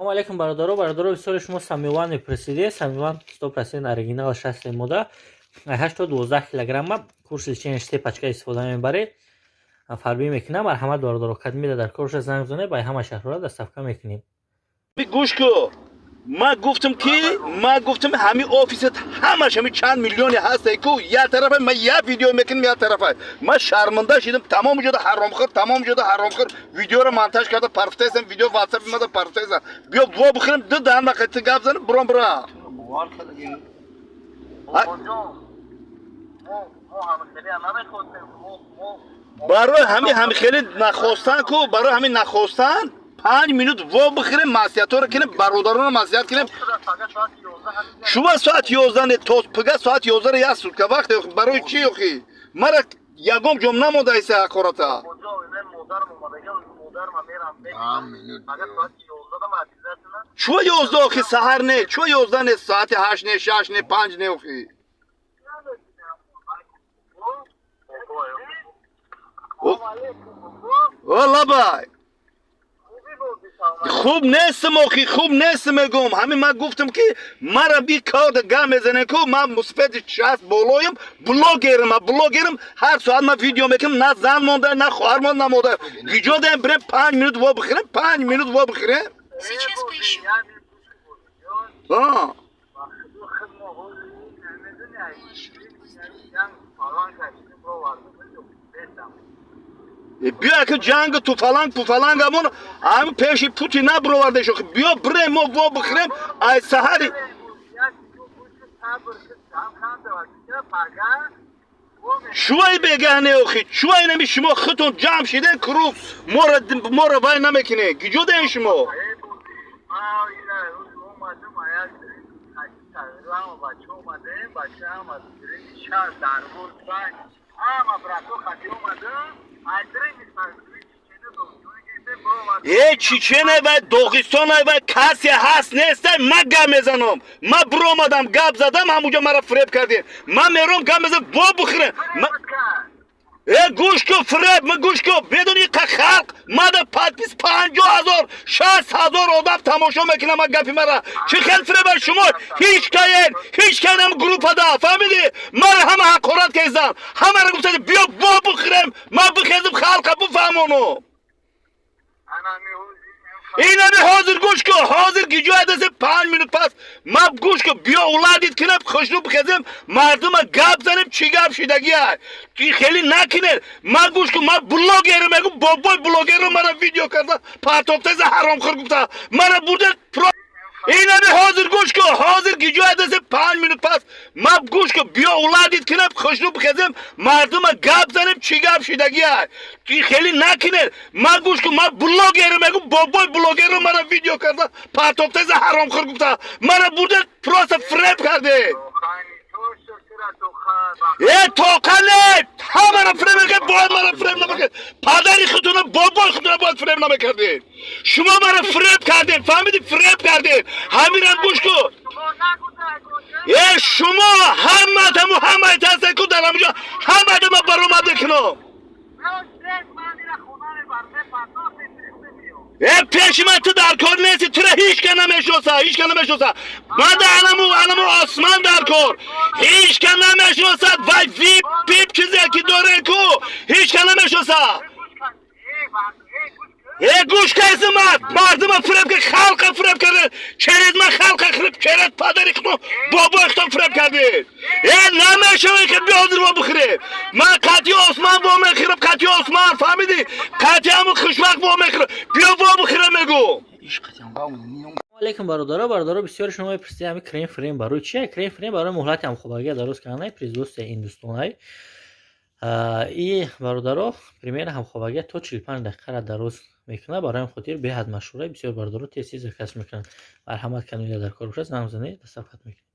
Assalomu alaykum barodaro бисёри шумо самиёван мепурсидед. Самиёван 100% оригинал 60 мода 8-12 кг курси чин штепачка истифода мебаред. Фарбӣ мекунам. Марҳамат бародаро кадмида дар корш занг зонед ба ҳама шаҳрҳо дастафка мекунем. گوش کو ما گفتم همین آفیست همش همین چند میلیونی هسته کو یه طرفه من یه ویدیو میکنم یه طرفه من شرمنده شدم تمام شده حرامخور ویدیو رو مونتاژ کرده پرفتیزم ویدیو واتساپ میاد پرفتیزم بیا وا بخورم دو دهن وقت گپ زنم برام برای همین خیلی نخواستن کو برای همین نخواستن 5 minut وا بخوریم معصیت رو کنیم برادران معصیت کنیم شما ساعت 11 نه تو پگه ساعت 11 یا سوت که وقت برای چی اخی مرا یگم جمله نموده ایسه حقارتا چو 11 اخی سحر نه چو 11 نه ساعت 8 نه 6 نه 5 نه اخی والله بای خوب نیستم اخی خوب نیستم میگم همین من گفتم که مرا بی کار گام میزنه کو من مثبت 60 بالایم بلاگرم هر ساعت من ویدیو میکنم نه زن مونده نه خواهر مونده نموده گیجا دارم بریم 5 minut وا بخوریم 5 minut وا بخوریم بیا که جنگ تو فلانگ همون همین پیشی پوتی نبرورده شو بیا بریم ما وا بخوریم ای سحری شوی بگهنه اخی شوی نمی شما خودتون جمع شده کرو ما رو وای نمیکنه گیجو دین شما چیچنه و داغستان و کسی هست نیست من گم میزنم من برو آمدم گپ زدم همونجا مرا فریب کردین من میرم گم میزنم وا بخورم گوش کو فریب من گوش کو بدونی که خلق ماده 50,000 60,000 آدم تماشا میکنه من گپی مرا چه خیلی فریب شما هیچ کن گروپ ده فهمیدی مرا همه حقارت کردن همه را گفتن بیا وا بخورم من بخیزم خلق بفهمونو اینمی حاضر گوش کو حاضر گیجو دست 5 minut پس من گوش کو بیا اولادیت کنم خوشنو بخزم مردم گپ زنم چی گپ شدگی های خیلی نکنه من گوش کو من بلاگرم میگم بابای بلاگرم مرا ویدیو کرده پرتوکتز حرام خور گفته مرا بردن اینمی حاضر گوش کو حاضر گیجو دست 5 minut پس من گوش کو بیا اولادیت کنم خوشنو بخزم مردم گپ زنم چی گپ شدگی های خیلی نکنه من گوش کو من بلاگرم میگم بابای بلاگرم مرا ویدیو کرده پرتوکتز حرام خور گفته مرا بردن پروس فریب کرده توقنه همه را فریب نکرد باید مرا فریب نمیکرد پدری خودتون بابای خودتون باید فریب نمیکردین شما مرا فریب کردین فهمیدی فریب کردین همین هم گوش کن شما همه تحصیل کن در همونجا همه دمه برآمده کنم پیش من تو در کار نیستی تو را هیچ که نمیشناسه من در علمو آسمان در کار هیچ که نمیشناسه وای وی پیپ چیزی که داره کو هیچ که نمیشناسه گوش کسی مردم فریب که خلق فریب کرده چرید من خلق فریب چرید پدری که بابا اختم فریب کرده نمیشه که بیادر با بخیره من قطعی آسمان با میخیرم قطعی آسمان فهمیدی قطعی همون خوشبخت با میخیرم بیا با بخیره میگو علیکم برادرها بسیار شما میپرسید همین کریم فریم برای چیه کریم فریم برای مهلت هم خوباگی درست کردن پریزوست هندوستانی این برادرها پریمیر هم خوباگی تا 45 دقیقه را درست میکنه برای خاطر به حد مشهوره بسیار برادرها تیز کسب میکنن مرحمت کنید در کار باشید زنگ بزنید دستفت میکنید